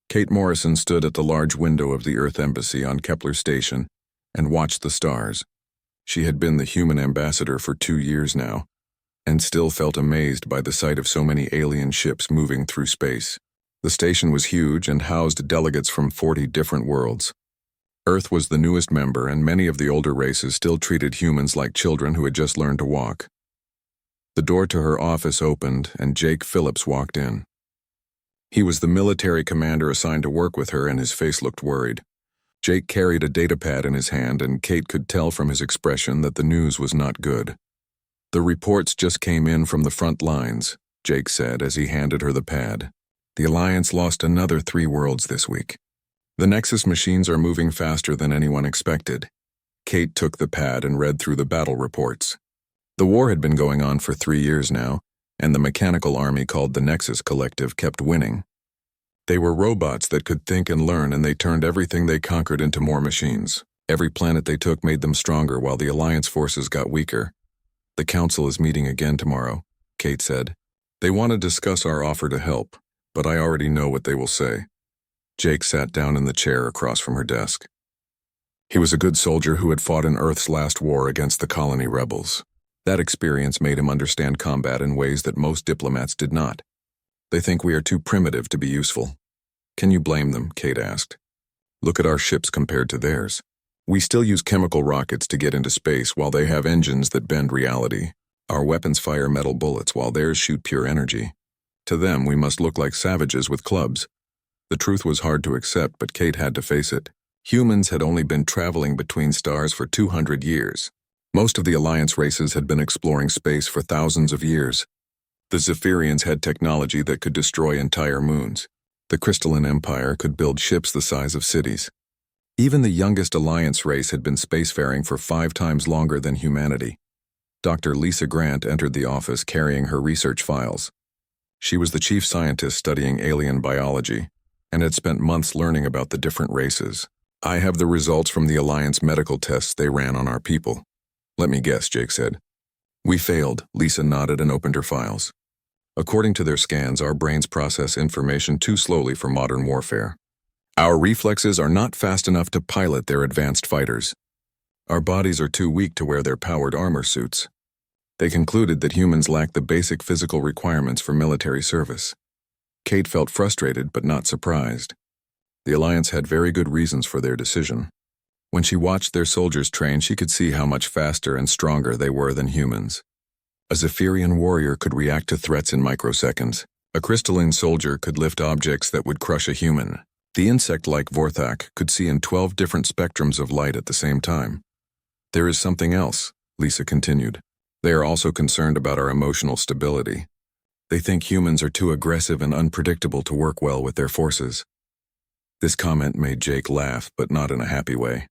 Kate Morrison stood at the large window of the Earth Embassy on Kepler Station and watched the stars. She had been the human ambassador for 2 years now, and still felt amazed by the sight of so many alien ships moving through space. The station was huge and housed delegates from 40 different worlds. Earth was the newest member, and many of the older races still treated humans like children who had just learned to walk. The door to her office opened, and Jake Phillips walked in. He was the military commander assigned to work with her, and his face looked worried. Jake carried a datapad in his hand, and Kate could tell from his expression that the news was not good. "The reports just came in from the front lines," Jake said as he handed her the pad. "The Alliance lost another 3 worlds this week. The Nexus machines are moving faster than anyone expected." Kate took the pad and read through the battle reports. The war had been going on for 3 years now, and the mechanical army called the Nexus Collective kept winning. They were robots that could think and learn, and they turned everything they conquered into more machines. Every planet they took made them stronger, while the Alliance forces got weaker. "The Council is meeting again tomorrow," Kate said. "They want to discuss our offer to help, but I already know what they will say." Jake sat down in the chair across from her desk. He was a good soldier who had fought in Earth's last war against the colony rebels. That experience made him understand combat in ways that most diplomats did not. "They think we are too primitive to be useful." "Can you blame them?" Kate asked. "Look at our ships compared to theirs. We still use chemical rockets to get into space, while they have engines that bend reality. Our weapons fire metal bullets, while theirs shoot pure energy. To them, we must look like savages with clubs." The truth was hard to accept, but Kate had to face it. Humans had only been traveling between stars for 200 years. Most of the Alliance races had been exploring space for thousands of years. The Zephyrians had technology that could destroy entire moons. The Crystalline Empire could build ships the size of cities. Even the youngest Alliance race had been spacefaring for 5 times longer than humanity. Dr. Lisa Grant entered the office carrying her research files. She was the chief scientist studying alien biology, and had spent months learning about the different races. "I have the results from the Alliance medical tests they ran on our people." "Let me guess," Jake said. "We failed." Lisa nodded and opened her files. "According to their scans, our brains process information too slowly for modern warfare. Our reflexes are not fast enough to pilot their advanced fighters. Our bodies are too weak to wear their powered armor suits." They concluded that humans lack the basic physical requirements for military service. Kate felt frustrated but not surprised. The Alliance had very good reasons for their decision. When she watched their soldiers train, she could see how much faster and stronger they were than humans. A Zephyrian warrior could react to threats in microseconds. A crystalline soldier could lift objects that would crush a human. The insect-like Vorthak could see in 12 different spectrums of light at the same time. "There is something else," Lisa continued. "They are also concerned about our emotional stability. They think humans are too aggressive and unpredictable to work well with their forces." This comment made Jake laugh, but not in a happy way.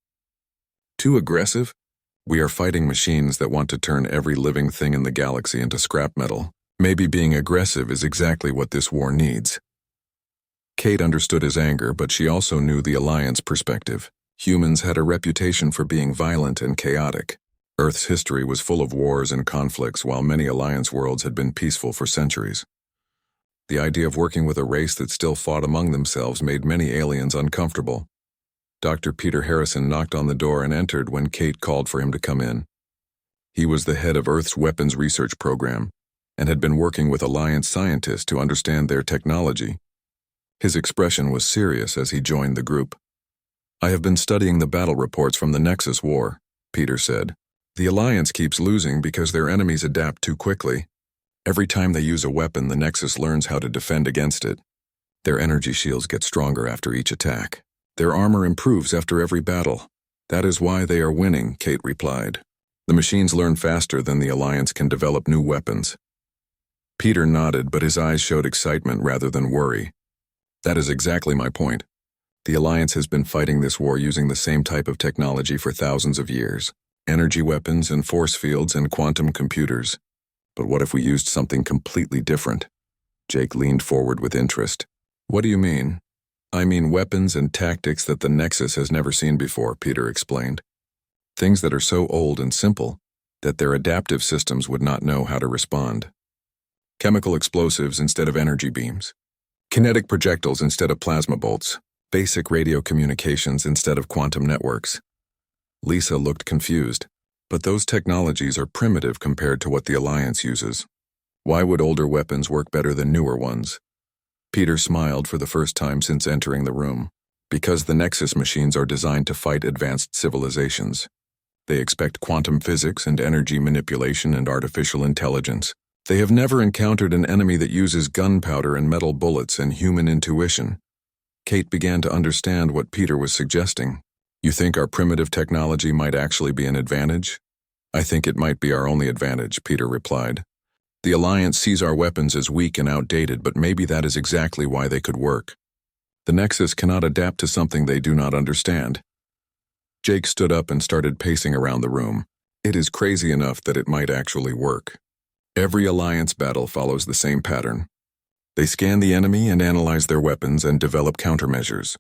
"Too aggressive? We are fighting machines that want to turn every living thing in the galaxy into scrap metal. Maybe being aggressive is exactly what this war needs." Kate understood his anger, but she also knew the Alliance perspective. Humans had a reputation for being violent and chaotic. Earth's history was full of wars and conflicts, while many Alliance worlds had been peaceful for centuries. The idea of working with a race that still fought among themselves made many aliens uncomfortable. Dr. Peter Harrison knocked on the door and entered when Kate called for him to come in. He was the head of Earth's weapons research program, and had been working with Alliance scientists to understand their technology. His expression was serious as he joined the group. "I have been studying the battle reports from the Nexus War," Peter said. "The Alliance keeps losing because their enemies adapt too quickly. Every time they use a weapon, the Nexus learns how to defend against it. Their energy shields get stronger after each attack. Their armor improves after every battle. That is why they are winning," Kate replied. "The machines learn faster than the Alliance can develop new weapons." Peter nodded, but his eyes showed excitement rather than worry. "That is exactly my point. The Alliance has been fighting this war using the same type of technology for thousands of years. Energy weapons and force fields and quantum computers. But what if we used something completely different?" Jake leaned forward with interest. "What do you mean?" "I mean weapons and tactics that the Nexus has never seen before," Peter explained. "Things that are so old and simple that their adaptive systems would not know how to respond. Chemical explosives instead of energy beams. Kinetic projectiles instead of plasma bolts. Basic radio communications instead of quantum networks. Lisa looked confused. But those technologies are primitive compared to what the Alliance uses. Why would older weapons work better than newer ones? Peter smiled for the first time since entering the room. Because the Nexus machines are designed to fight advanced civilizations. They expect quantum physics and energy manipulation and artificial intelligence. They have never encountered an enemy that uses gunpowder and metal bullets and human intuition. Kate began to understand what Peter was suggesting. You think our primitive technology might actually be an advantage? I think it might be our only advantage, Peter replied. The Alliance sees our weapons as weak and outdated, but maybe that is exactly why they could work. The Nexus cannot adapt to something they do not understand. Jake stood up and started pacing around the room. It is crazy enough that it might actually work. Every Alliance battle follows the same pattern. They scan the enemy and analyze their weapons and develop countermeasures.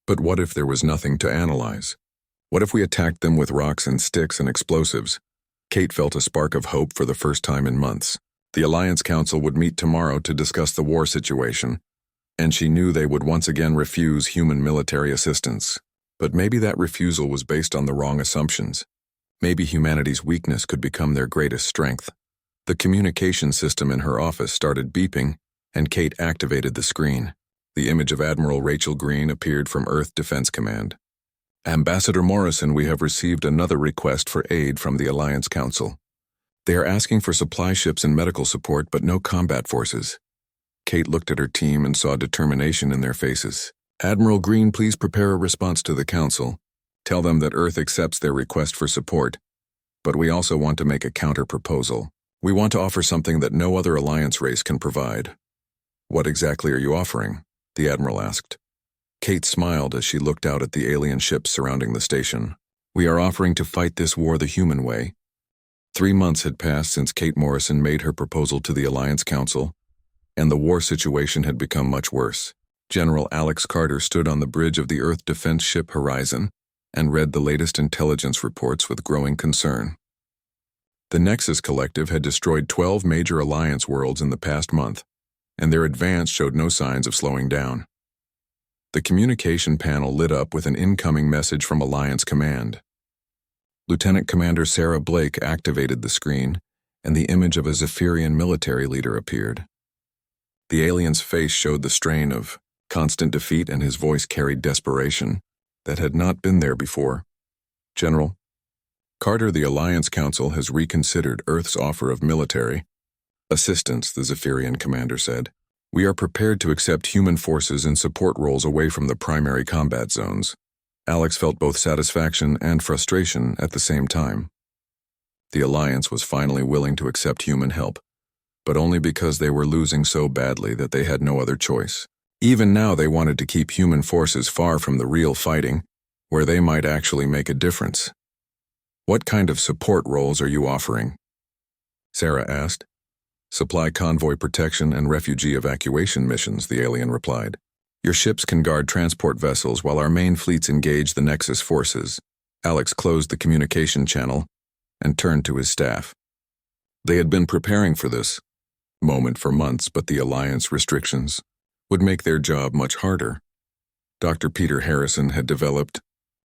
But what if there was nothing to analyze? What if we attacked them with rocks and sticks and explosives? Kate felt a spark of hope for the first time in months. The Alliance Council would meet tomorrow to discuss the war situation, and she knew they would once again refuse human military assistance. But maybe that refusal was based on the wrong assumptions. Maybe humanity's weakness could become their greatest strength. The communication system in her office started beeping, and Kate activated the screen. The image of Admiral Rachel Green appeared from Earth Defense Command. Ambassador Morrison, we have received another request for aid from the Alliance Council. They are asking for supply ships and medical support, but no combat forces. Kate looked at her team and saw determination in their faces. Admiral Green, please prepare a response to the Council. Tell them that Earth accepts their request for support, but we also want to make a counter-proposal. We want to offer something that no other Alliance race can provide. What exactly are you offering? The Admiral asked. Kate smiled as she looked out at the alien ships surrounding the station. We are offering to fight this war the human way. 3 months had passed since Kate Morrison made her proposal to the Alliance Council, and the war situation had become much worse. General Alex Carter stood on the bridge of the Earth defense ship Horizon and read the latest intelligence reports with growing concern. The Nexus Collective had destroyed 12 major Alliance worlds in the past month, and their advance showed no signs of slowing down. The communication panel lit up with an incoming message from Alliance Command. Lieutenant Commander Sarah Blake activated the screen, and the image of a Zephyrian military leader appeared. The alien's face showed the strain of constant defeat, and his voice carried desperation that had not been there before. General Carter, the Alliance Council has reconsidered Earth's offer of military assistance, the Zephyrian commander said. We are prepared to accept human forces in support roles away from the primary combat zones. Alex felt both satisfaction and frustration at the same time. The Alliance was finally willing to accept human help, but only because they were losing so badly that they had no other choice. Even now they wanted to keep human forces far from the real fighting, where they might actually make a difference. What kind of support roles are you offering? Sarah asked. Supply convoy protection and refugee evacuation missions, the alien replied. Your ships can guard transport vessels while our main fleets engage the Nexus forces. Alex closed the communication channel and turned to his staff. They had been preparing for this moment for months, but the Alliance restrictions would make their job much harder. Dr. Peter Harrison had developed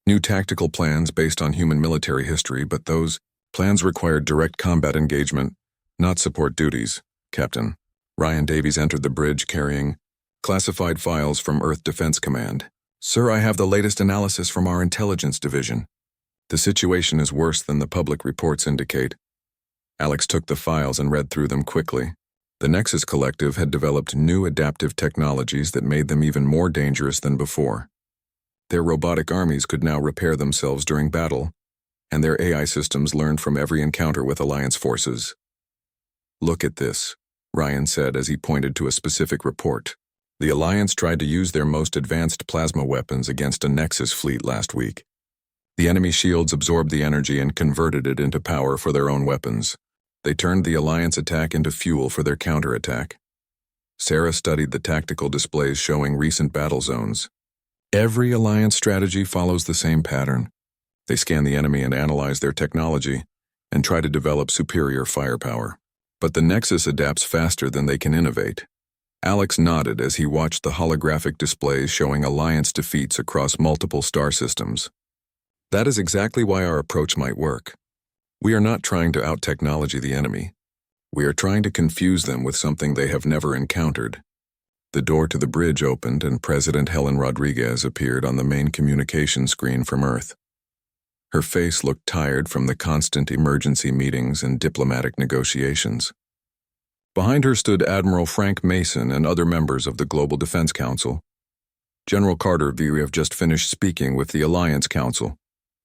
new tactical plans based on human military history, but those plans required direct combat engagement, not support duties. Captain Ryan Davies entered the bridge carrying classified files from Earth Defense Command. Sir, I have the latest analysis from our intelligence division. The situation is worse than the public reports indicate. Alex took the files and read through them quickly. The Nexus Collective had developed new adaptive technologies that made them even more dangerous than before. Their robotic armies could now repair themselves during battle, and their AI systems learned from every encounter with Alliance forces. Look at this, Ryan said as he pointed to a specific report. The Alliance tried to use their most advanced plasma weapons against a Nexus fleet last week. The enemy shields absorbed the energy and converted it into power for their own weapons. They turned the Alliance attack into fuel for their counterattack. Sarah studied the tactical displays showing recent battle zones. Every Alliance strategy follows the same pattern. They scan the enemy and analyze their technology, and try to develop superior firepower. But the Nexus adapts faster than they can innovate. Alex nodded as he watched the holographic displays showing Alliance defeats across multiple star systems. That is exactly why our approach might work. We are not trying to out-technology the enemy. We are trying to confuse them with something they have never encountered. The door to the bridge opened and President Helen Rodriguez appeared on the main communication screen from Earth. Her face looked tired from the constant emergency meetings and diplomatic negotiations. Behind her stood Admiral Frank Mason and other members of the Global Defense Council. General Carter, we have just finished speaking with the Alliance Council,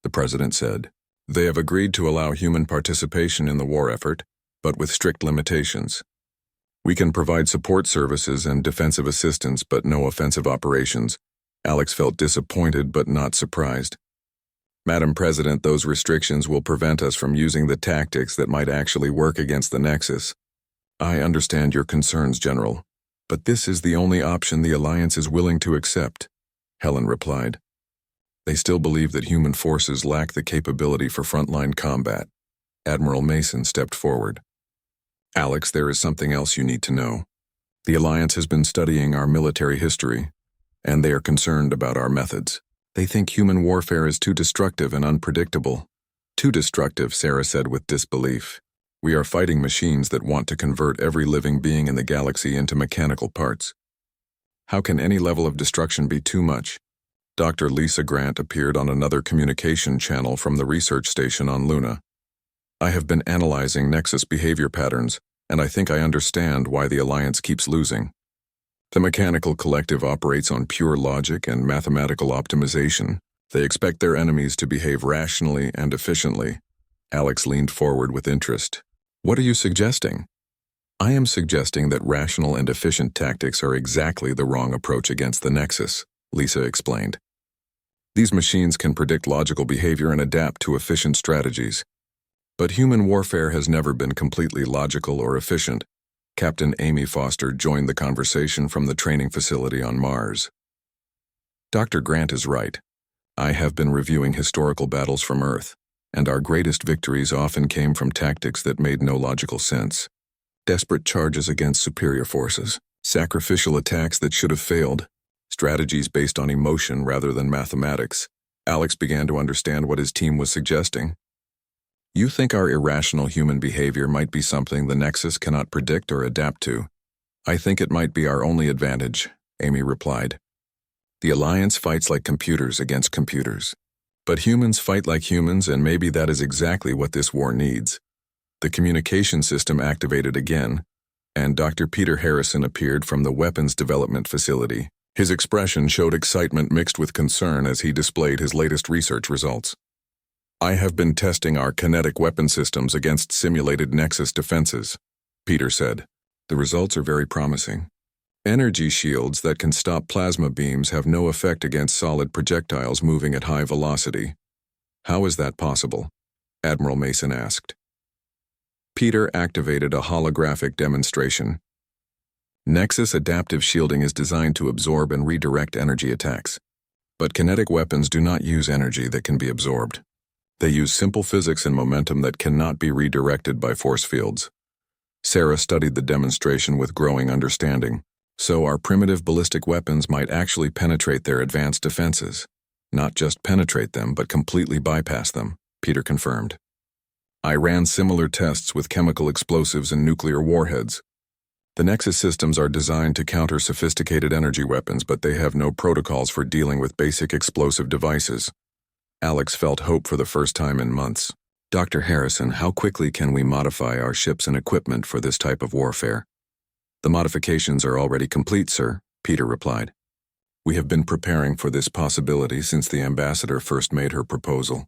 the President said. They have agreed to allow human participation in the war effort, but with strict limitations. We can provide support services and defensive assistance, but no offensive operations. Alex felt disappointed but not surprised. Madam President, those restrictions will prevent us from using the tactics that might actually work against the Nexus. I understand your concerns, General, but this is the only option the Alliance is willing to accept, Helen replied. They still believe that human forces lack the capability for frontline combat. Admiral Mason stepped forward. Alex, there is something else you need to know. The Alliance has been studying our military history, and they are concerned about our methods. They think human warfare is too destructive and unpredictable. Too destructive, Sarah said with disbelief. We are fighting machines that want to convert every living being in the galaxy into mechanical parts. How can any level of destruction be too much? Dr. Lisa Grant appeared on another communication channel from the research station on Luna. I have been analyzing Nexus behavior patterns, and I think I understand why the Alliance keeps losing. The mechanical collective operates on pure logic and mathematical optimization. They expect their enemies to behave rationally and efficiently. Alex leaned forward with interest. What are you suggesting? I am suggesting that rational and efficient tactics are exactly the wrong approach against the Nexus, Lisa explained. These machines can predict logical behavior and adapt to efficient strategies. But human warfare has never been completely logical or efficient. Captain Amy Foster joined the conversation from the training facility on Mars. Dr. Grant is right. I have been reviewing historical battles from Earth, and our greatest victories often came from tactics that made no logical sense. Desperate charges against superior forces, sacrificial attacks that should have failed, strategies based on emotion rather than mathematics. Alex began to understand what his team was suggesting. You think our irrational human behavior might be something the Nexus cannot predict or adapt to? I think it might be our only advantage, Amy replied. The Alliance fights like computers against computers. But humans fight like humans, and maybe that is exactly what this war needs. The communication system activated again, and Dr. Peter Harrison appeared from the weapons development facility. His expression showed excitement mixed with concern as he displayed his latest research results. I have been testing our kinetic weapon systems against simulated Nexus defenses, Peter said. The results are very promising. Energy shields that can stop plasma beams have no effect against solid projectiles moving at high velocity. How is that possible? Admiral Mason asked. Peter activated a holographic demonstration. Nexus adaptive shielding is designed to absorb and redirect energy attacks. But kinetic weapons do not use energy that can be absorbed. They use simple physics and momentum that cannot be redirected by force fields. Sarah studied the demonstration with growing understanding. So our primitive ballistic weapons might actually penetrate their advanced defenses. Not just penetrate them, but completely bypass them, Peter confirmed. I ran similar tests with chemical explosives and nuclear warheads. The Nexus systems are designed to counter sophisticated energy weapons, but they have no protocols for dealing with basic explosive devices. Alex felt hope for the first time in months. Dr. Harrison, how quickly can we modify our ships and equipment for this type of warfare? The modifications are already complete, sir, Peter replied. We have been preparing for this possibility since the ambassador first made her proposal.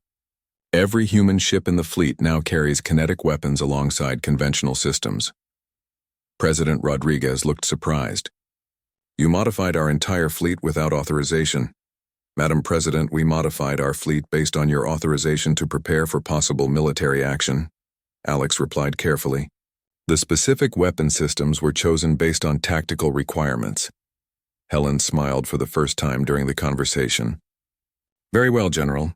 Every human ship in the fleet now carries kinetic weapons alongside conventional systems. President Rodriguez looked surprised. You modified our entire fleet without authorization. Madam President, we modified our fleet based on your authorization to prepare for possible military action, Alex replied carefully. The specific weapon systems were chosen based on tactical requirements. Helen smiled for the first time during the conversation. Very well, General.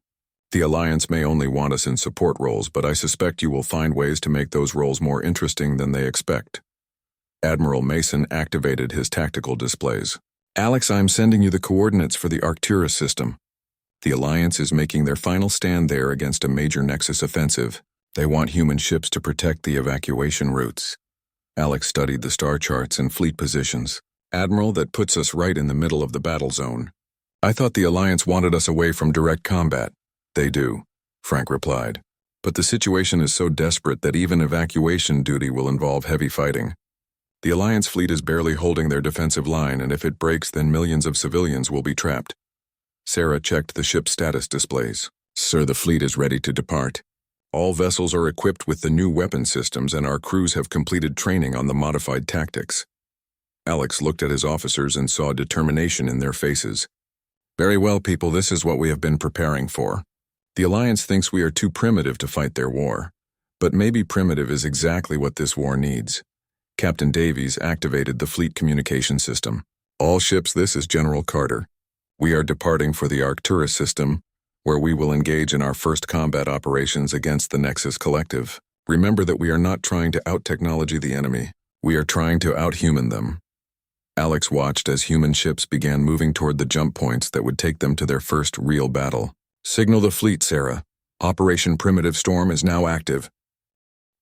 The Alliance may only want us in support roles, but I suspect you will find ways to make those roles more interesting than they expect. Admiral Mason activated his tactical displays. Alex, I'm sending you the coordinates for the Arcturus system. The Alliance is making their final stand there against a major Nexus offensive. They want human ships to protect the evacuation routes. Alex studied the star charts and fleet positions. Admiral, that puts us right in the middle of the battle zone. I thought the Alliance wanted us away from direct combat. They do, Frank replied. But the situation is so desperate that even evacuation duty will involve heavy fighting. The Alliance fleet is barely holding their defensive line, and if it breaks, then millions of civilians will be trapped. Sarah checked the ship's status displays. Sir, the fleet is ready to depart. All vessels are equipped with the new weapon systems, and our crews have completed training on the modified tactics. Alex looked at his officers and saw determination in their faces. Very well, people, this is what we have been preparing for. The Alliance thinks we are too primitive to fight their war. But maybe primitive is exactly what this war needs. Captain Davies activated the fleet communication system. All ships, this is General Carter. We are departing for the Arcturus system, where we will engage in our first combat operations against the Nexus Collective. Remember that we are not trying to out-technology the enemy. We are trying to out-human them. Alex watched as human ships began moving toward the jump points that would take them to their first real battle. Signal the fleet, Sarah. Operation Primitive Storm is now active.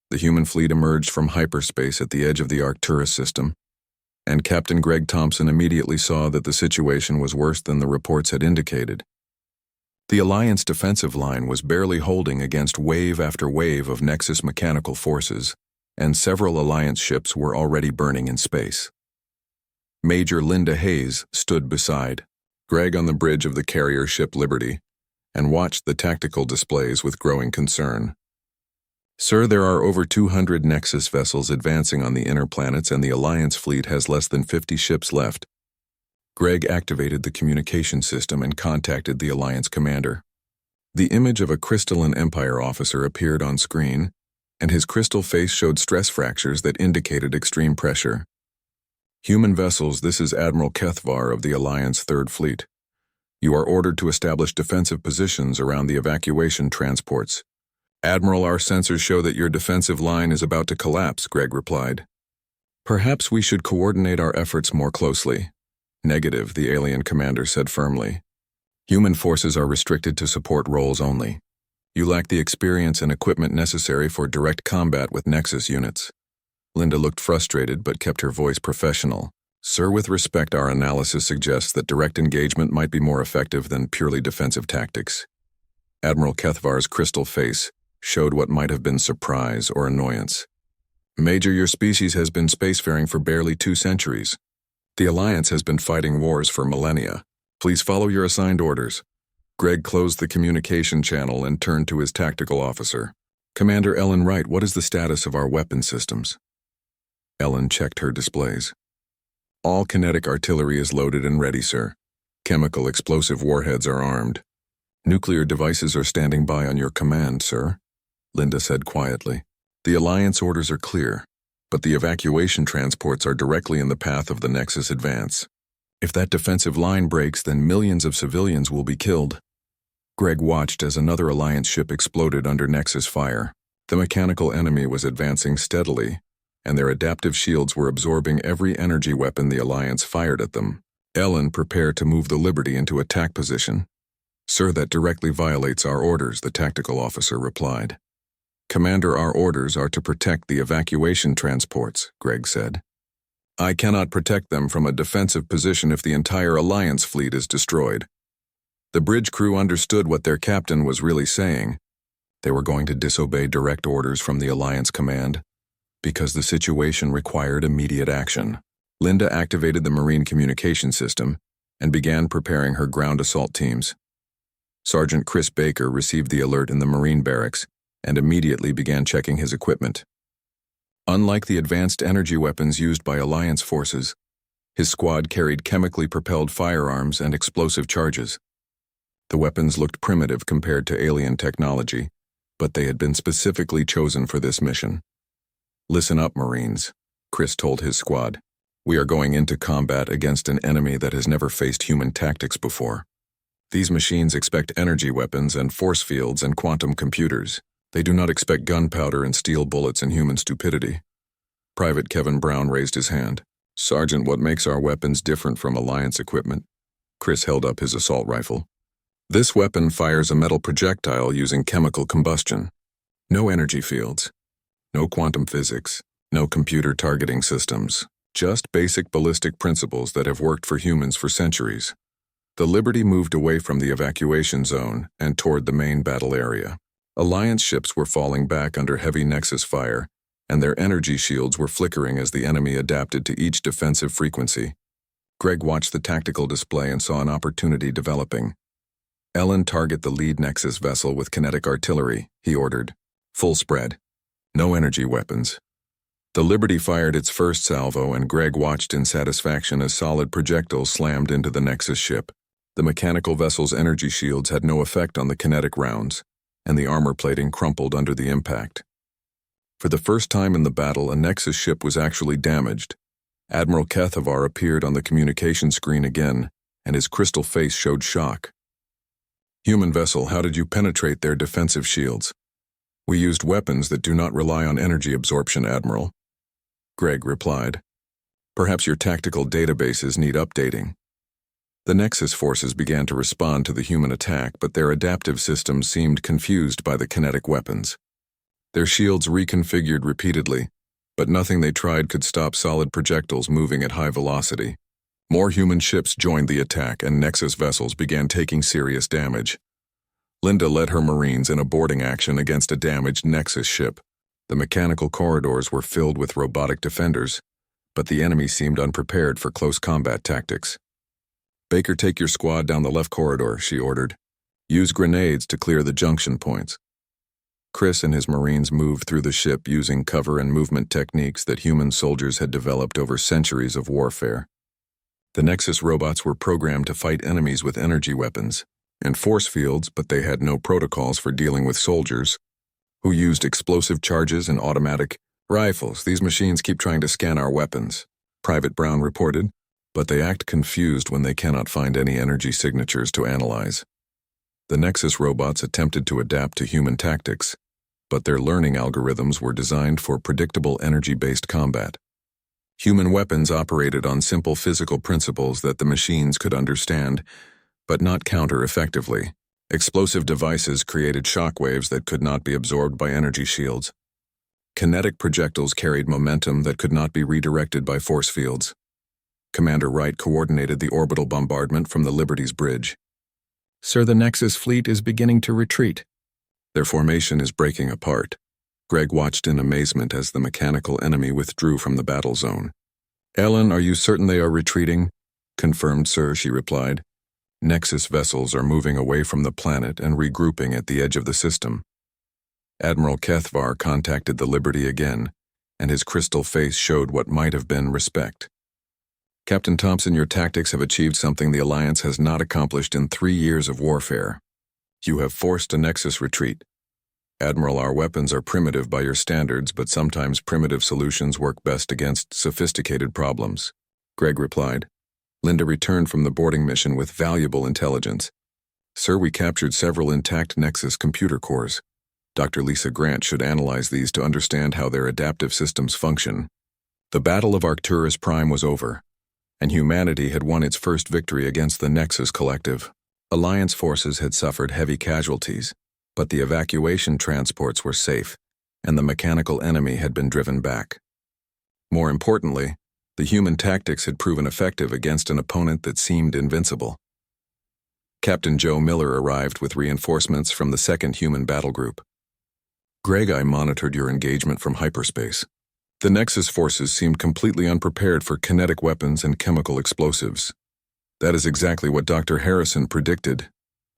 The human fleet emerged from hyperspace at the edge of the Arcturus system, and Captain Greg Thompson immediately saw that the situation was worse than the reports had indicated. The Alliance defensive line was barely holding against wave after wave of Nexus mechanical forces, and several Alliance ships were already burning in space. Major Linda Hayes stood beside Greg on the bridge of the carrier ship Liberty and watched the tactical displays with growing concern. Sir, there are over 200 Nexus vessels advancing on the inner planets, and the Alliance fleet has less than 50 ships left. Greg activated the communication system and contacted the Alliance commander. The image of a crystalline Empire officer appeared on screen, and his crystal face showed stress fractures that indicated extreme pressure. Human vessels, this is Admiral Kethvar of the Alliance Third Fleet. You are ordered to establish defensive positions around the evacuation transports. Admiral, our sensors show that your defensive line is about to collapse, Greg replied. Perhaps we should coordinate our efforts more closely. Negative, the alien commander said firmly. Human forces are restricted to support roles only. You lack the experience and equipment necessary for direct combat with Nexus units. Linda looked frustrated but kept her voice professional. Sir, with respect, our analysis suggests that direct engagement might be more effective than purely defensive tactics. Admiral Kethvar's crystal face showed what might have been surprise or annoyance. Major, your species has been spacefaring for barely 2 centuries. The Alliance has been fighting wars for millennia. Please follow your assigned orders. Greg closed the communication channel and turned to his tactical officer. Commander Ellen Wright, what is the status of our weapon systems? Ellen checked her displays. All kinetic artillery is loaded and ready, sir. Chemical explosive warheads are armed. Nuclear devices are standing by on your command, sir, Linda said quietly. The Alliance orders are clear, but the evacuation transports are directly in the path of the Nexus advance. If that defensive line breaks, then millions of civilians will be killed. Greg watched as another Alliance ship exploded under Nexus fire. The mechanical enemy was advancing steadily, and their adaptive shields were absorbing every energy weapon the Alliance fired at them. Ellen prepared to move the Liberty into attack position. Sir, that directly violates our orders, the tactical officer replied. Commander, our orders are to protect the evacuation transports, Greg said. I cannot protect them from a defensive position if the entire Alliance fleet is destroyed. The bridge crew understood what their captain was really saying. They were going to disobey direct orders from the Alliance command, because the situation required immediate action. Linda activated the marine communication system and began preparing her ground assault teams. Sergeant Chris Baker received the alert in the Marine barracks and immediately began checking his equipment. Unlike the advanced energy weapons used by Alliance forces, his squad carried chemically propelled firearms and explosive charges. The weapons looked primitive compared to alien technology, but they had been specifically chosen for this mission. Listen up, Marines, Chris told his squad. We are going into combat against an enemy that has never faced human tactics before. These machines expect energy weapons and force fields and quantum computers. They do not expect gunpowder and steel bullets and human stupidity. Private Kevin Brown raised his hand. Sergeant, what makes our weapons different from Alliance equipment? Chris held up his assault rifle. This weapon fires a metal projectile using chemical combustion. No energy fields. No quantum physics. No computer targeting systems. Just basic ballistic principles that have worked for humans for centuries. The Liberty moved away from the evacuation zone and toward the main battle area. Alliance ships were falling back under heavy Nexus fire, and their energy shields were flickering as the enemy adapted to each defensive frequency. Greg watched the tactical display and saw an opportunity developing. Ellen, target the lead Nexus vessel with kinetic artillery, he ordered. Full spread. No energy weapons. The Liberty fired its first salvo, and Greg watched in satisfaction as solid projectiles slammed into the Nexus ship. The mechanical vessel's energy shields had no effect on the kinetic rounds, and the armor plating crumpled under the impact. For the first time in the battle, a Nexus ship was actually damaged. Admiral Kethavar appeared on the communication screen again, and his crystal face showed shock. Human vessel, how did you penetrate their defensive shields? We used weapons that do not rely on energy absorption, Admiral. Greg replied. Perhaps your tactical databases need updating. The Nexus forces began to respond to the human attack, but their adaptive systems seemed confused by the kinetic weapons. Their shields reconfigured repeatedly, but nothing they tried could stop solid projectiles moving at high velocity. More human ships joined the attack, and Nexus vessels began taking serious damage. Linda led her Marines in a boarding action against a damaged Nexus ship. The mechanical corridors were filled with robotic defenders, but the enemy seemed unprepared for close combat tactics. Baker, take your squad down the left corridor, she ordered. Use grenades to clear the junction points. Chris and his Marines moved through the ship using cover and movement techniques that human soldiers had developed over centuries of warfare. The Nexus robots were programmed to fight enemies with energy weapons and force fields, but they had no protocols for dealing with soldiers who used explosive charges and automatic rifles. These machines keep trying to scan our weapons, Private Brown reported, but they act confused when they cannot find any energy signatures to analyze. The Nexus robots attempted to adapt to human tactics, but their learning algorithms were designed for predictable energy-based combat. Human weapons operated on simple physical principles that the machines could understand, but not counter effectively. Explosive devices created shockwaves that could not be absorbed by energy shields. Kinetic projectiles carried momentum that could not be redirected by force fields. Commander Wright coordinated the orbital bombardment from the Liberty's bridge. Sir, the Nexus fleet is beginning to retreat. Their formation is breaking apart. Greg watched in amazement as the mechanical enemy withdrew from the battle zone. Ellen, are you certain they are retreating? Confirmed, sir, she replied. Nexus vessels are moving away from the planet and regrouping at the edge of the system. Admiral Kethavar contacted the Liberty again, and his crystal face showed what might have been respect. Captain Thompson, your tactics have achieved something the Alliance has not accomplished in 3 years of warfare. You have forced a Nexus retreat. Admiral, our weapons are primitive by your standards, but sometimes primitive solutions work best against sophisticated problems. Greg replied. Linda returned from the boarding mission with valuable intelligence. Sir, we captured several intact Nexus computer cores. Dr. Lisa Grant should analyze these to understand how their adaptive systems function. The Battle of Arcturus Prime was over, and humanity had won its first victory against the Nexus Collective. Alliance forces had suffered heavy casualties, but the evacuation transports were safe, and the mechanical enemy had been driven back. More importantly, the human tactics had proven effective against an opponent that seemed invincible. Captain Joe Miller arrived with reinforcements from the 2nd Human Battle Group. Greg, I monitored your engagement from hyperspace. The Nexus forces seemed completely unprepared for kinetic weapons and chemical explosives. That is exactly what Dr. Harrison predicted,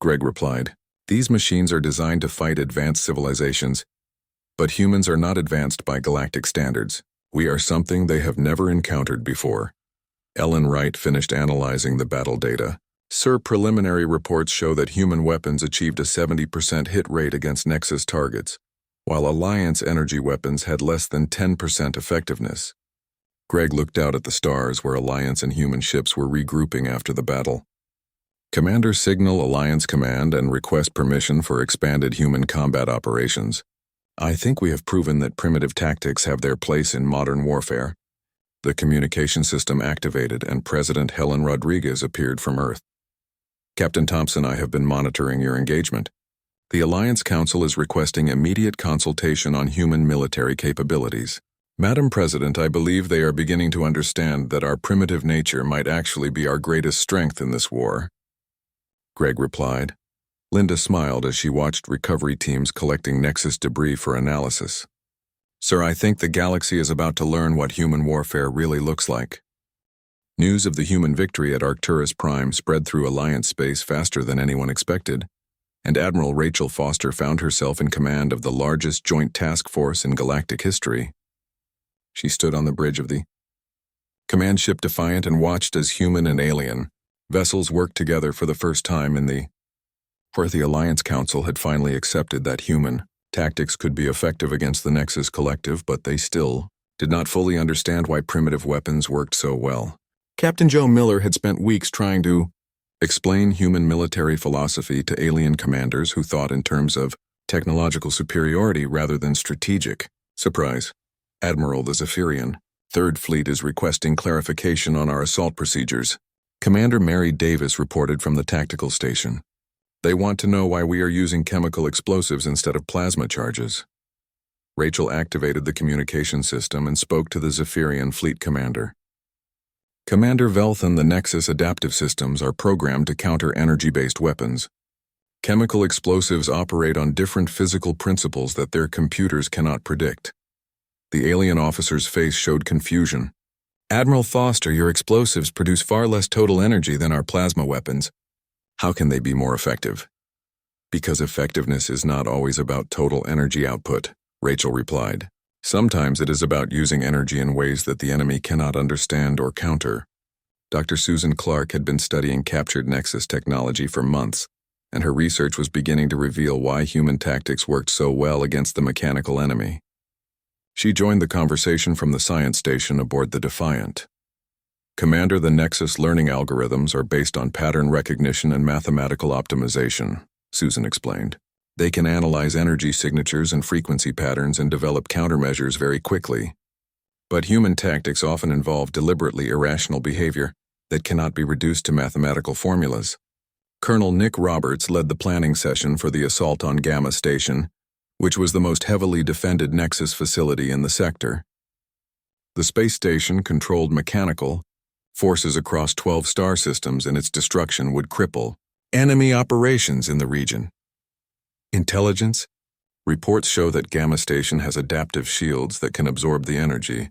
Greg replied. These machines are designed to fight advanced civilizations, but humans are not advanced by galactic standards. We are something they have never encountered before. Ellen Wright finished analyzing the battle data. Sir, preliminary reports show that human weapons achieved a 70% hit rate against Nexus targets, while Alliance energy weapons had less than 10% effectiveness. Greg looked out at the stars where Alliance and human ships were regrouping after the battle. Commander, signal Alliance Command and request permission for expanded human combat operations. I think we have proven that primitive tactics have their place in modern warfare. The communication system activated and President Helen Rodriguez appeared from Earth. Captain Thompson, I have been monitoring your engagement. The Alliance Council is requesting immediate consultation on human military capabilities. Madam President, I believe they are beginning to understand that our primitive nature might actually be our greatest strength in this war. Greg replied. Linda smiled as she watched recovery teams collecting Nexus debris for analysis. Sir, I think the galaxy is about to learn what human warfare really looks like. News of the human victory at Arcturus Prime spread through Alliance space faster than anyone expected, and Admiral Rachel Foster found herself in command of the largest joint task force in galactic history. She stood on the bridge of the command ship Defiant and watched as human and alien vessels worked together for the first time where the Alliance Council had finally accepted that human tactics could be effective against the Nexus Collective, but they still did not fully understand why primitive weapons worked so well. Captain Joe Miller had spent weeks trying to explain human military philosophy to alien commanders who thought in terms of technological superiority rather than strategic. Surprise. Admiral the Zephyrian, Third Fleet is requesting clarification on our assault procedures. Commander Mary Davis reported from the tactical station. They want to know why we are using chemical explosives instead of plasma charges. Rachel activated the communication system and spoke to the Zephyrian fleet commander. Commander Velthan, the Nexus adaptive systems are programmed to counter energy-based weapons. Chemical explosives operate on different physical principles that their computers cannot predict. The alien officer's face showed confusion. Admiral Foster, your explosives produce far less total energy than our plasma weapons. How can they be more effective? Because effectiveness is not always about total energy output, Rachel replied. Sometimes it is about using energy in ways that the enemy cannot understand or counter. Dr. Susan Clark had been studying captured Nexus technology for months, and her research was beginning to reveal why human tactics worked so well against the mechanical enemy. She joined the conversation from the science station aboard the Defiant. Commander, the Nexus learning algorithms are based on pattern recognition and mathematical optimization, Susan explained. They can analyze energy signatures and frequency patterns and develop countermeasures very quickly. But human tactics often involve deliberately irrational behavior that cannot be reduced to mathematical formulas. Colonel Nick Roberts led the planning session for the assault on Gamma Station, which was the most heavily defended Nexus facility in the sector. The space station controlled mechanical forces across 12 star systems, and its destruction would cripple enemy operations in the region. Intelligence? Reports show that Gamma Station has adaptive shields that can absorb the energy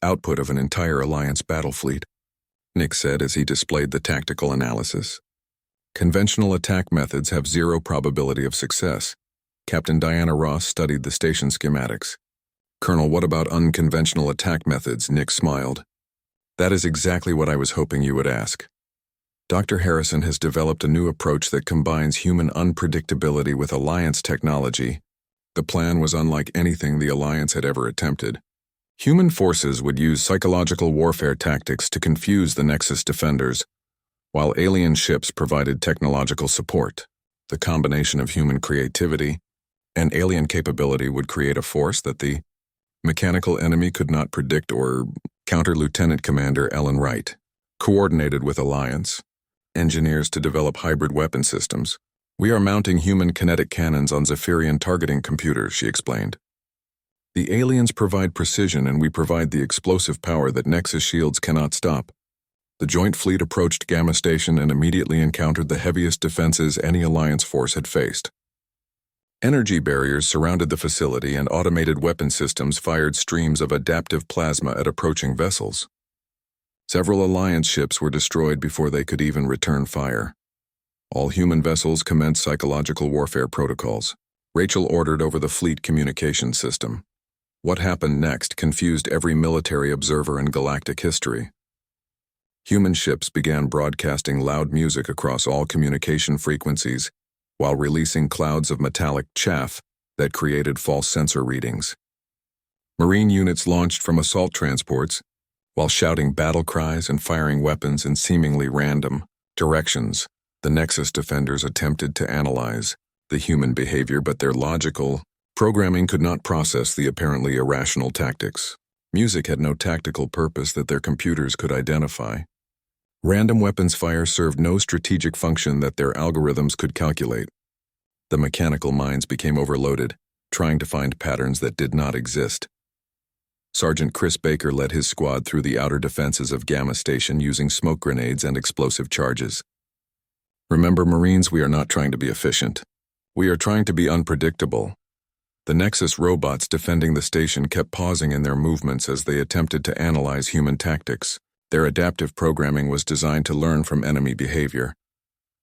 output of an entire Alliance battle fleet, Nick said as he displayed the tactical analysis. Conventional attack methods have zero probability of success. Captain Diana Ross studied the station schematics. Colonel, what about unconventional attack methods? Nick smiled. That is exactly what I was hoping you would ask. Dr. Harrison has developed a new approach that combines human unpredictability with Alliance technology. The plan was unlike anything the Alliance had ever attempted. Human forces would use psychological warfare tactics to confuse the Nexus defenders, while alien ships provided technological support. The combination of human creativity and alien capability would create a force that the mechanical enemy could not predict or counter. Lieutenant Commander Ellen Wright coordinated with Alliance engineers to develop hybrid weapon systems. We are mounting human kinetic cannons on Zephyrian targeting computers, she explained. The aliens provide precision and we provide the explosive power that Nexus shields cannot stop. The joint fleet approached Gamma Station and immediately encountered the heaviest defenses any Alliance force had faced. Energy barriers surrounded the facility and automated weapon systems fired streams of adaptive plasma at approaching vessels. Several Alliance ships were destroyed before they could even return fire. All human vessels commenced psychological warfare protocols. Rachel ordered over the fleet communication system. What happened next confused every military observer in galactic history. Human ships began broadcasting loud music across all communication frequencies, while releasing clouds of metallic chaff that created false sensor readings. Marine units launched from assault transports, while shouting battle cries and firing weapons in seemingly random directions. The Nexus defenders attempted to analyze the human behavior, but their logical Programming could not process the apparently irrational tactics. Music had no tactical purpose that their computers could identify. Random weapons fire served no strategic function that their algorithms could calculate. The mechanical minds became overloaded, trying to find patterns that did not exist. Sergeant Chris Baker led his squad through the outer defenses of Gamma Station using smoke grenades and explosive charges. Remember, Marines, we are not trying to be efficient. We are trying to be unpredictable. The Nexus robots defending the station kept pausing in their movements as they attempted to analyze human tactics. Their adaptive programming was designed to learn from enemy behavior.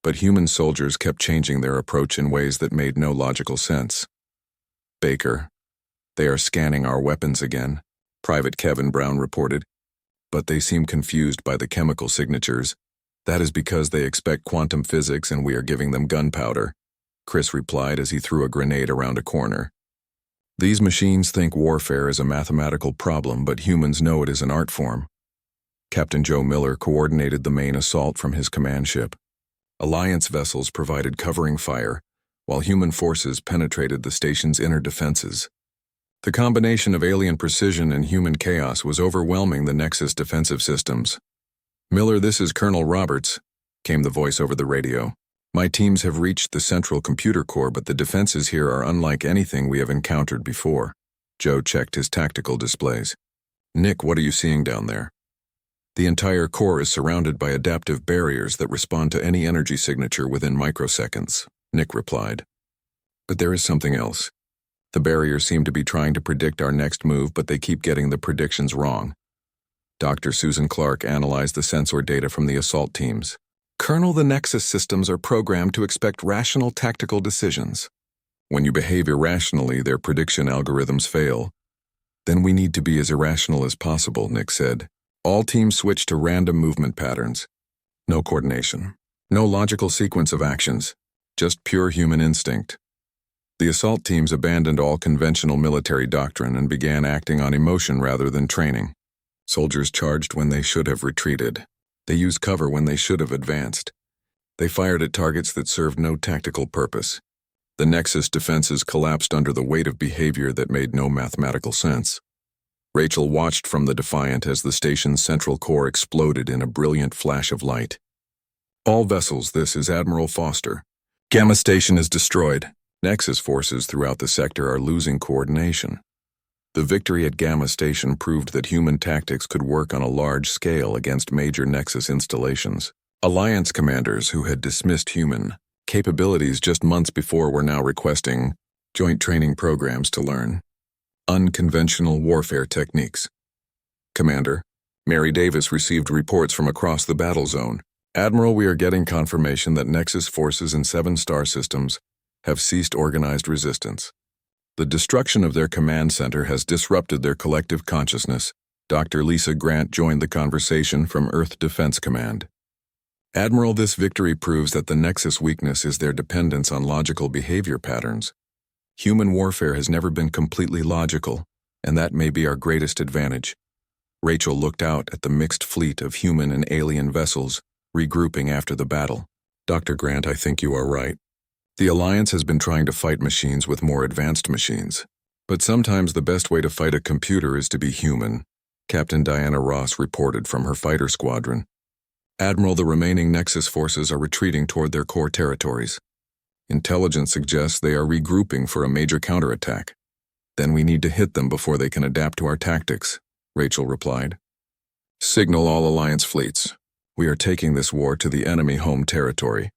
But human soldiers kept changing their approach in ways that made no logical sense. Baker, they are scanning our weapons again, Private Kevin Brown reported. But they seem confused by the chemical signatures. That is because they expect quantum physics and we are giving them gunpowder, Chris replied as he threw a grenade around a corner. These machines think warfare is a mathematical problem, but humans know it is an art form. Captain Joe Miller coordinated the main assault from his command ship. Alliance vessels provided covering fire, while human forces penetrated the station's inner defenses. The combination of alien precision and human chaos was overwhelming the Nexus defensive systems. "Miller, this is Colonel Roberts," came the voice over the radio. "My teams have reached the central computer core, but the defenses here are unlike anything we have encountered before." Joe checked his tactical displays. "Nick, what are you seeing down there?" "The entire core is surrounded by adaptive barriers that respond to any energy signature within microseconds," Nick replied. "But there is something else. The barriers seem to be trying to predict our next move, but they keep getting the predictions wrong." Dr. Susan Clark analyzed the sensor data from the assault teams. "Colonel, the Nexus systems are programmed to expect rational tactical decisions. When you behave irrationally, their prediction algorithms fail. Then we need to be as irrational as possible," Nick said. All teams switched to random movement patterns. No coordination. No logical sequence of actions. Just pure human instinct. The assault teams abandoned all conventional military doctrine and began acting on emotion rather than training. Soldiers charged when they should have retreated. They used cover when they should have advanced. They fired at targets that served no tactical purpose. The Nexus defenses collapsed under the weight of behavior that made no mathematical sense. Rachel watched from the Defiant as the station's central core exploded in a brilliant flash of light. "All vessels, this is Admiral Foster. Gamma Station is destroyed. Nexus forces throughout the sector are losing coordination." The victory at Gamma Station proved that human tactics could work on a large scale against major Nexus installations. Alliance commanders who had dismissed human capabilities just months before were now requesting joint training programs to learn unconventional warfare techniques. "Commander, Mary Davis received reports from across the battle zone. Admiral, we are getting confirmation that Nexus forces in 7 star systems have ceased organized resistance. The destruction of their command center has disrupted their collective consciousness." Dr. Lisa Grant joined the conversation from Earth Defense Command. "Admiral, this victory proves that the Nexus weakness is their dependence on logical behavior patterns. Human warfare has never been completely logical, and that may be our greatest advantage." Rachel looked out at the mixed fleet of human and alien vessels, regrouping after the battle. "Dr. Grant, I think you are right. The Alliance has been trying to fight machines with more advanced machines. But sometimes the best way to fight a computer is to be human," Captain Diana Ross reported from her fighter squadron. "Admiral, the remaining Nexus forces are retreating toward their core territories. Intelligence suggests they are regrouping for a major counterattack. Then we need to hit them before they can adapt to our tactics," Rachel replied. "Signal all Alliance fleets. We are taking this war to the enemy home territory."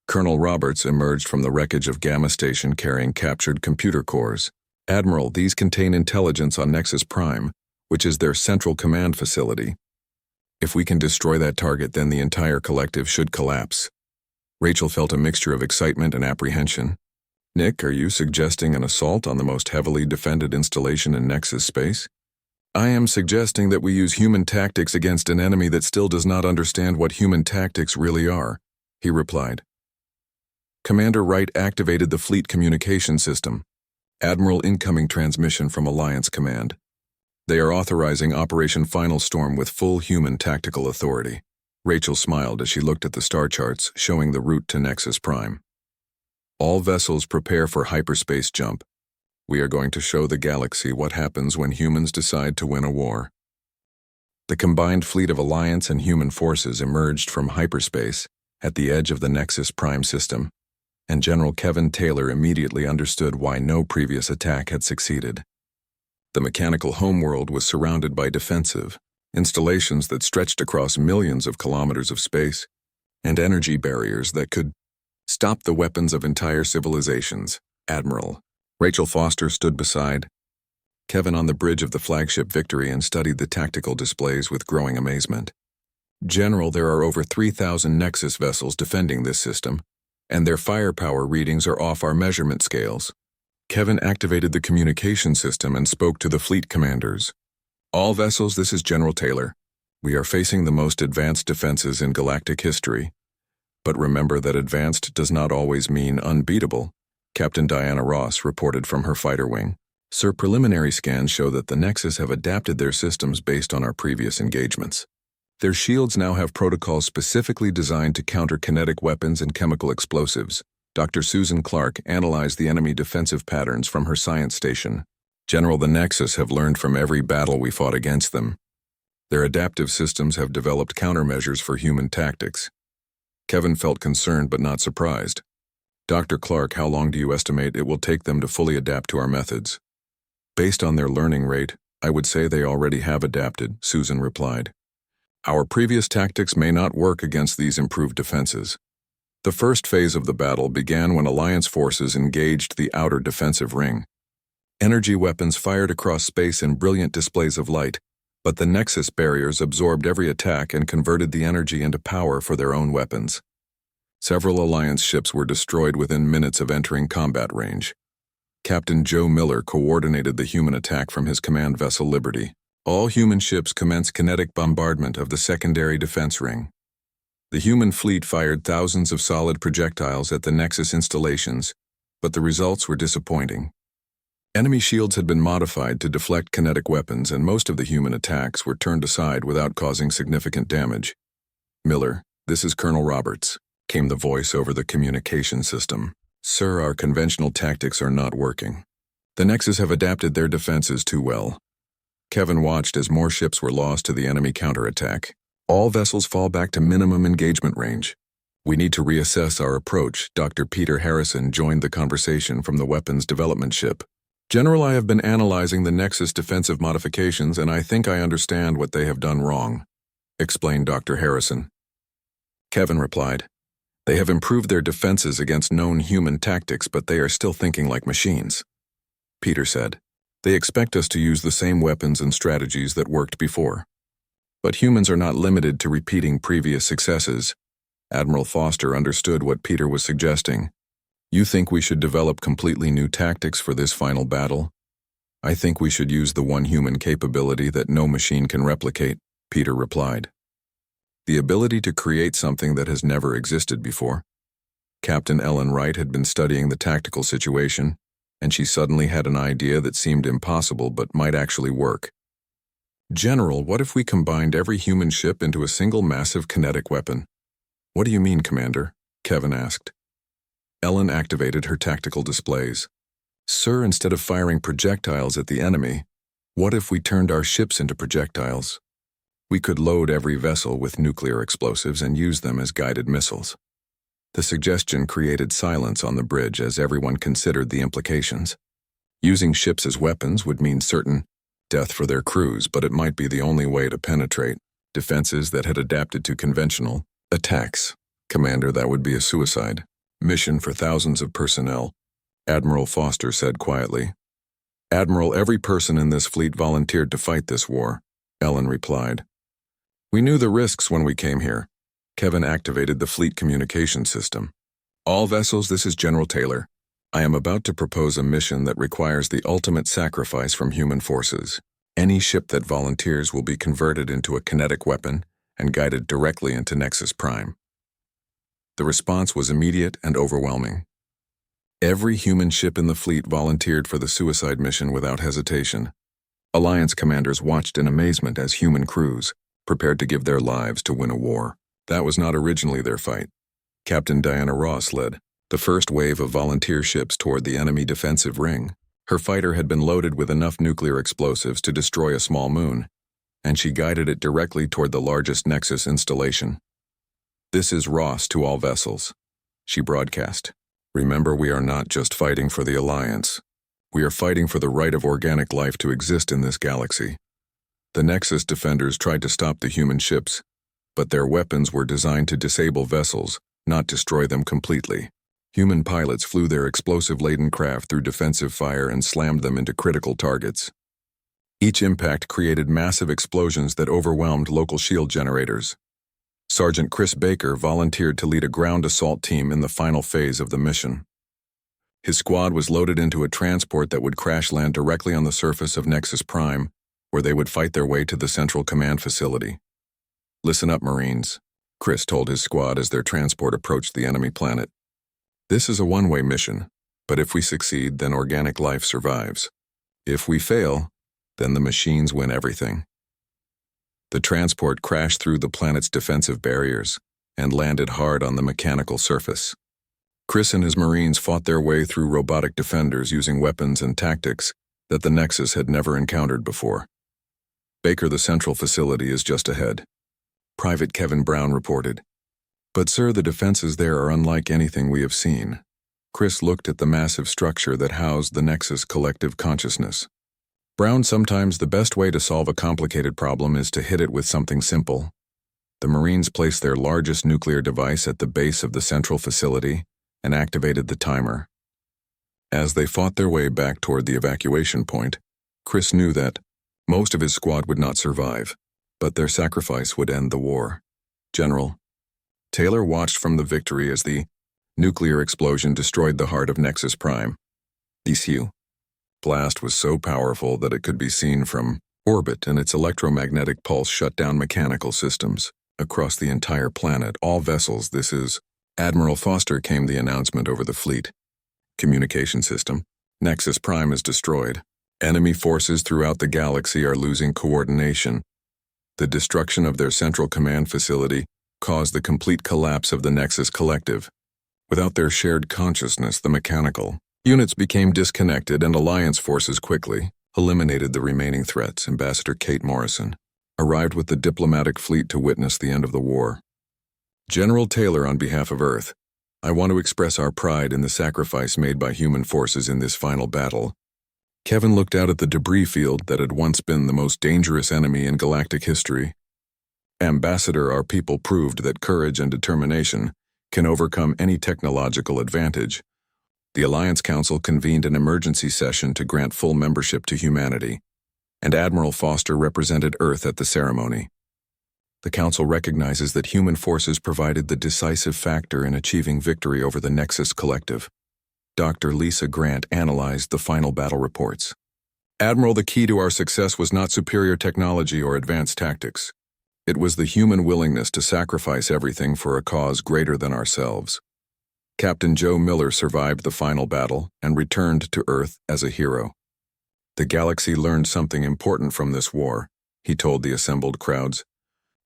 Colonel Roberts emerged from the wreckage of Gamma Station carrying captured computer cores. "Admiral, these contain intelligence on Nexus Prime, which is their central command facility. If we can destroy that target, then the entire collective should collapse." Rachel felt a mixture of excitement and apprehension. "Nick, are you suggesting an assault on the most heavily defended installation in Nexus space?" "I am suggesting that we use human tactics against an enemy that still does not understand what human tactics really are," he replied. Commander Wright activated the fleet communication system. "Admiral, incoming transmission from Alliance Command. They are authorizing Operation Final Storm with full human tactical authority." Rachel smiled as she looked at the star charts showing the route to Nexus Prime. "All vessels prepare for hyperspace jump. We are going to show the galaxy what happens when humans decide to win a war. The combined fleet of Alliance and human forces emerged from hyperspace at the edge of the Nexus Prime system, and General Kevin Taylor immediately understood why no previous attack had succeeded. The mechanical homeworld was surrounded by defensive installations that stretched across millions of kilometers of space, and energy barriers that could stop the weapons of entire civilizations. Admiral Rachel Foster stood beside Kevin on the bridge of the flagship Victory and studied the tactical displays with growing amazement. General, there are over 3,000 Nexus vessels defending this system, and their firepower readings are off our measurement scales. Kevin activated the communication system and spoke to the fleet commanders. All vessels, this is General Taylor. We are facing the most advanced defenses in galactic history. But remember that advanced does not always mean unbeatable. Captain Diana Ross reported from her fighter wing. Sir, preliminary scans show that the Nexus have adapted their systems based on our previous engagements. Their shields now have protocols specifically designed to counter kinetic weapons and chemical explosives. Dr. Susan Clark analyzed the enemy defensive patterns from her science station. General, the Nexus have learned from every battle we fought against them. Their adaptive systems have developed countermeasures for human tactics. Kevin felt concerned but not surprised. Dr. Clark, how long do you estimate it will take them to fully adapt to our methods? Based on their learning rate, I would say they already have adapted, Susan replied. Our previous tactics may not work against these improved defenses. The first phase of the battle began when Alliance forces engaged the outer defensive ring. Energy weapons fired across space in brilliant displays of light, but the Nexus barriers absorbed every attack and converted the energy into power for their own weapons. Several Alliance ships were destroyed within minutes of entering combat range. Captain Joe Miller coordinated the human attack from his command vessel Liberty. All human ships commenced kinetic bombardment of the secondary defense ring. The human fleet fired thousands of solid projectiles at the Nexus installations, but the results were disappointing. Enemy shields had been modified to deflect kinetic weapons, and most of the human attacks were turned aside without causing significant damage. Miller, this is Colonel Roberts, came the voice over the communication system. Sir, our conventional tactics are not working. The Nexus have adapted their defenses too well. Kevin watched as more ships were lost to the enemy counterattack. All vessels fall back to minimum engagement range. We need to reassess our approach. Dr. Peter Harrison joined the conversation from the weapons development ship. General, I have been analyzing the Nexus defensive modifications, and I think I understand what they have done wrong, explained Dr. Harrison. Kevin replied, They have improved their defenses against known human tactics, but they are still thinking like machines. Peter said, They expect us to use the same weapons and strategies that worked before. But humans are not limited to repeating previous successes. Admiral Foster understood what Peter was suggesting. You think we should develop completely new tactics for this final battle? I think we should use the one human capability that no machine can replicate, Peter replied. The ability to create something that has never existed before. Captain Ellen Wright had been studying the tactical situation, and she suddenly had an idea that seemed impossible but might actually work. General, what if we combined every human ship into a single massive kinetic weapon? What do you mean, Commander? Kevin asked. Ellen activated her tactical displays. Sir, instead of firing projectiles at the enemy, what if we turned our ships into projectiles? We could load every vessel with nuclear explosives and use them as guided missiles. The suggestion created silence on the bridge as everyone considered the implications. Using ships as weapons would mean certain death for their crews, but it might be the only way to penetrate defenses that had adapted to conventional attacks. Commander, that would be a suicide mission for thousands of personnel, Admiral Foster said quietly. Admiral, every person in this fleet volunteered to fight this war, Ellen replied. We knew the risks when we came here. Kevin activated the fleet communication system. All vessels, this is General Taylor. I am about to propose a mission that requires the ultimate sacrifice from human forces. Any ship that volunteers will be converted into a kinetic weapon and guided directly into Nexus Prime. The response was immediate and overwhelming. Every human ship in the fleet volunteered for the suicide mission without hesitation. Alliance commanders watched in amazement as human crews prepared to give their lives to win a war. That was not originally their fight. Captain Diana Ross led the first wave of volunteer ships toward the enemy defensive ring. Her fighter had been loaded with enough nuclear explosives to destroy a small moon, and she guided it directly toward the largest Nexus installation. "This is Ross to all vessels," she broadcast. "Remember, we are not just fighting for the Alliance. We are fighting for the right of organic life to exist in this galaxy. The Nexus defenders tried to stop the human ships, but their weapons were designed to disable vessels, not destroy them completely. Human pilots flew their explosive-laden craft through defensive fire and slammed them into critical targets. Each impact created massive explosions that overwhelmed local shield generators. Sergeant Chris Baker volunteered to lead a ground assault team in the final phase of the mission. His squad was loaded into a transport that would crash land directly on the surface of Nexus Prime, where they would fight their way to the Central Command Facility. "Listen up, Marines," Chris told his squad as their transport approached the enemy planet. "This is a one-way mission, but if we succeed, then organic life survives. If we fail, then the machines win everything." The transport crashed through the planet's defensive barriers and landed hard on the mechanical surface. Chris and his Marines fought their way through robotic defenders using weapons and tactics that the Nexus had never encountered before. "Baker, the central facility is just ahead," Private Kevin Brown reported. "But sir, the defenses there are unlike anything we have seen." Chris looked at the massive structure that housed the Nexus collective consciousness. "Brown, sometimes the best way to solve a complicated problem is to hit it with something simple." The Marines placed their largest nuclear device at the base of the central facility and activated the timer. As they fought their way back toward the evacuation point, Chris knew that most of his squad would not survive, but their sacrifice would end the war. "General." Taylor watched from the victory as the nuclear explosion destroyed the heart of Nexus Prime. "DCU." Blast was so powerful that it could be seen from orbit, and its electromagnetic pulse shut down mechanical systems across the entire planet. "All vessels, this is Admiral Foster," came the announcement over the fleet communication system. "Nexus Prime is destroyed. Enemy forces throughout the galaxy are losing coordination. The destruction of their central command facility caused the complete collapse of the Nexus collective. Without their shared consciousness, the mechanical units became disconnected, and Alliance forces quickly eliminated the remaining threats." Ambassador Kate Morrison arrived with the diplomatic fleet to witness the end of the war. "General Taylor, on behalf of Earth, I want to express our pride in the sacrifice made by human forces in this final battle." Kevin looked out at the debris field that had once been the most dangerous enemy in galactic history. "Ambassador, our people proved that courage and determination can overcome any technological advantage." The Alliance Council convened an emergency session to grant full membership to humanity, and Admiral Foster represented Earth at the ceremony. "The Council recognizes that human forces provided the decisive factor in achieving victory over the Nexus Collective." Dr. Lisa Grant analyzed the final battle reports. "Admiral, the key to our success was not superior technology or advanced tactics. It was the human willingness to sacrifice everything for a cause greater than ourselves. Captain Joe Miller survived the final battle and returned to Earth as a hero. The galaxy learned something important from this war," he told the assembled crowds.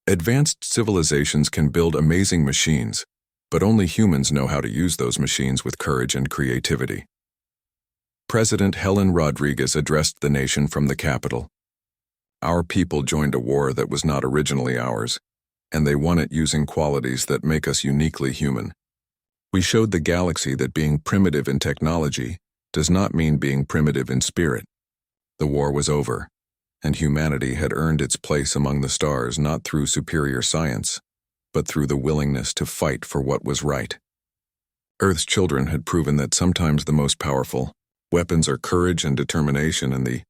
"Advanced civilizations can build amazing machines, but only humans know how to use those machines with courage and creativity." President Helen Rodriguez addressed the nation from the Capitol. "Our people joined a war that was not originally ours, and they won it using qualities that make us uniquely human. We showed the galaxy that being primitive in technology does not mean being primitive in spirit. The war was over, and humanity had earned its place among the stars not through superior science, but through the willingness to fight for what was right. Earth's children had proven that sometimes the most powerful weapons are courage and determination and the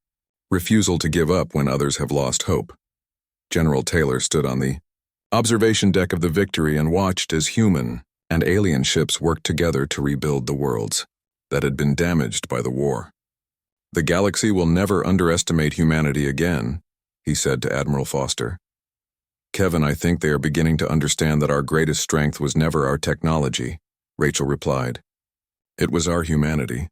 refusal to give up when others have lost hope." General Taylor stood on the observation deck of the Victory and watched as human and alien ships worked together to rebuild the worlds that had been damaged by the war. "The galaxy will never underestimate humanity again," he said to Admiral Foster. "Kevin, I think they are beginning to understand that our greatest strength was never our technology," Rachel replied. "It was our humanity."